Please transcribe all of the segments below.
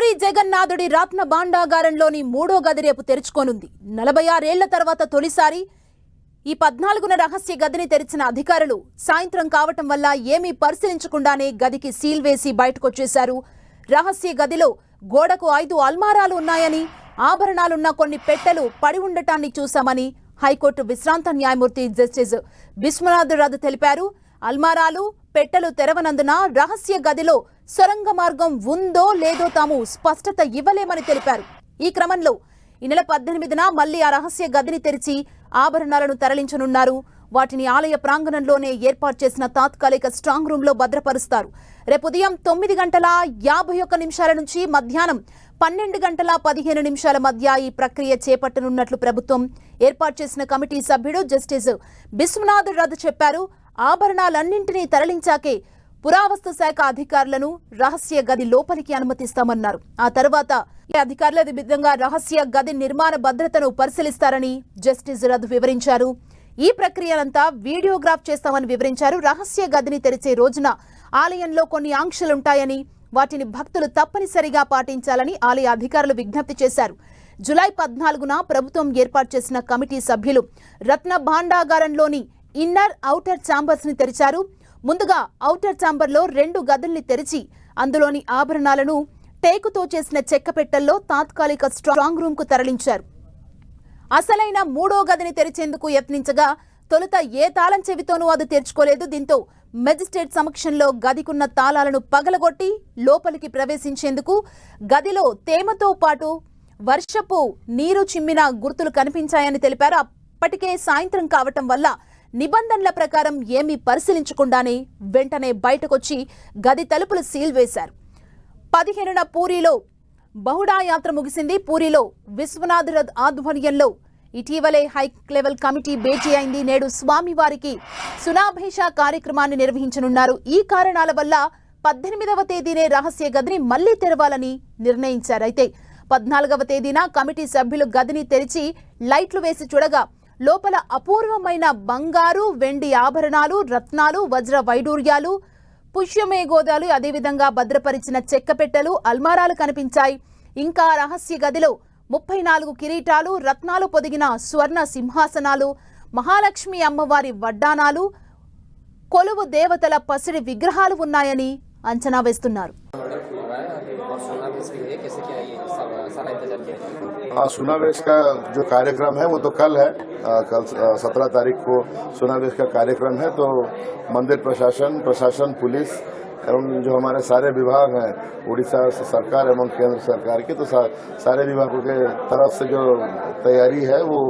పూరి జగన్నాథుడి రత్న భాండాగారంలోని మూడో గది రేపు తెరుచుకోనుంది. 46 ఏళ్ల తర్వాత తొలిసారి ఈ 14న రహస్య గదిని తెరిచిన అధికారులు సాయంత్రం కావటం వల్ల ఏమీ పరిశీలించకుండానే గదికి సీల్ వేసి బయటకొచ్చేశారు. రహస్య గదిలో గోడకు 5 అల్మారాలు ఉన్నాయని, ఆభరణాలున్న కొన్ని పెట్టెలు పడి ఉండటాన్ని చూశామని హైకోర్టు విశ్రాంత న్యాయమూర్తి జస్టిస్ బిశ్వనాథ్ రథ్ తెలిపారు. అల్మారాలు, పెట్టెలు తెరవనందున రహస్య గదిలో సొరంగ మార్గం ఉందో లేదో తాము స్పష్టత ఇవ్వలేమని తెలిపారు. ఈ క్రమంలో ఈ నెల 18న మళ్లీ ఆ రహస్య గదిని తెరిచి ఆభరణాలను తరలించనున్నారు. వాటిని ఆలయ ప్రాంగణంలోనే ఏర్పాటు చేసిన తాత్కాలిక స్ట్రాంగ్ రూమ్ లో భద్రపరుస్తారు. రేపు ఉదయం 9:51 నుంచి మధ్యాహ్నం 12:15 మధ్య ఈ ప్రక్రియ చేపట్టనున్నట్లు ప్రభుత్వం ఏర్పాటు చేసిన కమిటీ సభ్యుడు జస్టిస్ బిశ్వనాథ్ రథ్ చెప్పారు. ఆభరణాలన్నింటినీ తరలించాకే పురావస్తు శాఖ అధికారులను రహస్య గది లోపలికి అనుమతిస్తామన్నారు. ఆ తర్వాత ఈ అధికారులు అదే విధంగా రహస్య గది నిర్మాణ భద్రతను పరిశీలిస్తారని జస్టిస్ రథ్ వివరించారు. ఈ ప్రక్రియనంతా వీడియోగ్రాఫ్ చేస్తామని వివరించారు. రహస్య గదిని తెరిచే రోజున ఆలయంలో కొన్ని ఆంక్షలుంటాయని, వాటిని భక్తులు తప్పనిసరిగా పాటించాలని ఆలయ అధికారులు విజ్ఞప్తి చేశారు. జూలై 14న ప్రభుత్వం ఏర్పాటు చేసిన కమిటీ సభ్యులు రత్న భాండాగారంలోని ఇన్నర్, ఔటర్ ఛాంబర్స్ ని తెరిచారు. ముందుగా ఔటర్ ఛాంబర్లో 2 గదుల్ని తెరిచి అందులోని ఆభరణాలను టేకుతో చేసిన చెక్క పెట్టెల్లో తాత్కాలిక స్ట్రాంగ్ రూమ్ కు తరలించారు. అసలైన 3వ గదిని తెరిచేందుకు యత్నించగా తొలుత ఏ తాళం చెవితోనూ అది తెరుచుకోలేదు. దీంతో మెజిస్ట్రేట్ సమక్షంలో గదికున్న తాళాలను పగలగొట్టి లోపలికి ప్రవేశించేందుకు గదిలో తేమతో పాటు వర్షపు నీరు చిమ్మిన గుర్తులు కనిపించాయని తెలిపారు. అప్పటికే సాయంత్రం కావటం వల్ల నిబంధనల ప్రకారం ఏమీ పరిశీలించకుండానే వెంటనే బయటకొచ్చి గది తలుపులు సీల్ వేశారు. 15న పూరిలో బహుడా యాత్ర ముగిసింది. పూరిలో విశ్వనాథ్ రథ్ ఆధ్వర్యంలో ఇటీవలే హై లెవెల్ కమిటీ భేటీ అయింది. నేడు స్వామివారికి సునాభేష కార్యక్రమాన్ని నిర్వహించనున్నారు. ఈ కారణాల వల్ల 18వ తేదీనే రహస్య గదిని మళ్లీ తెరవాలని నిర్ణయించారు. అయితే 14వ తేదీన కమిటీ సభ్యులు గదిని తెరిచి లైట్లు వేసి చూడగా లోపల అపూర్వమైన బంగారు, వెండి ఆభరణాలు, రత్నాలు, వజ్ర వైడూర్యాలు, పుష్యమేగోదాలు, అదేవిధంగా భద్రపరిచిన చెక్క పెట్టెలు, అల్మారాలు కనిపించాయి. ఇంకా రహస్య గదిలో 34 కిరీటాలు, రత్నాలు పొదిగిన స్వర్ణ సింహాసనాలు, మహాలక్ష్మి అమ్మవారి వడ్డానాలు, కొలువు దేవతల పసిడి విగ్రహాలు ఉన్నాయని అంచనా వేస్తున్నారు. सुनावेश का जो कार्यक्रम है वो तो कल है। कल 17 तारीख को सुनावेश का कार्यक्रम है। तो मंदिर प्रशासन, पुलिस एवं जो हमारे सारे विभाग हैं, उड़ीसा सरकार एवं केंद्र सरकार की, तो सारे विभागों के तरफ से जो तैयारी है वो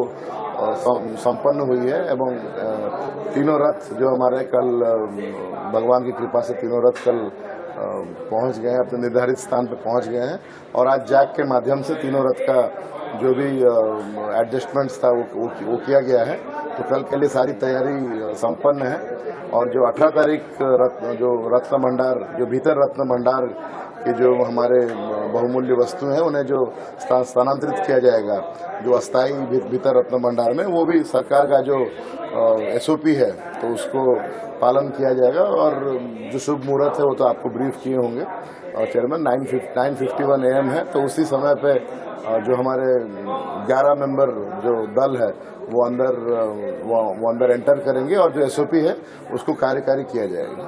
संपन्न हुई है। एवं तीनों रथ जो हमारे कल भगवान की कृपा से तीनों रथ कल पहुंच गए हैं, अपने निर्धारित स्थान पर पहुंच गए हैं। और आज जैक के माध्यम से तीनों रथ का जो भी एडजस्टमेंट्स था वो किया गया है। तो कल के लिए सारी तैयारी संपन्न है। और जो 18 तारीख जो रत्न भंडार, जो भीतर रत्न भंडार के जो हमारे बहुमूल्य वस्तु हैं उन्हें जो स्थानांतरित किया जाएगा जो अस्थायी भीतर रत्न भंडार में, वो भी सरकार का जो SOP है तो उसको पालन किया जाएगा। और जो शुभ मुहूर्त है वो तो आपको ब्रीफ किए होंगे और चेयरमैन 9:51 AM है। तो उसी समय पे जो हमारे 11 मेंबर जो दल है वो अंदर एंटर करेंगे और जो SOP है उसको कार्यकारी किया जाएगा।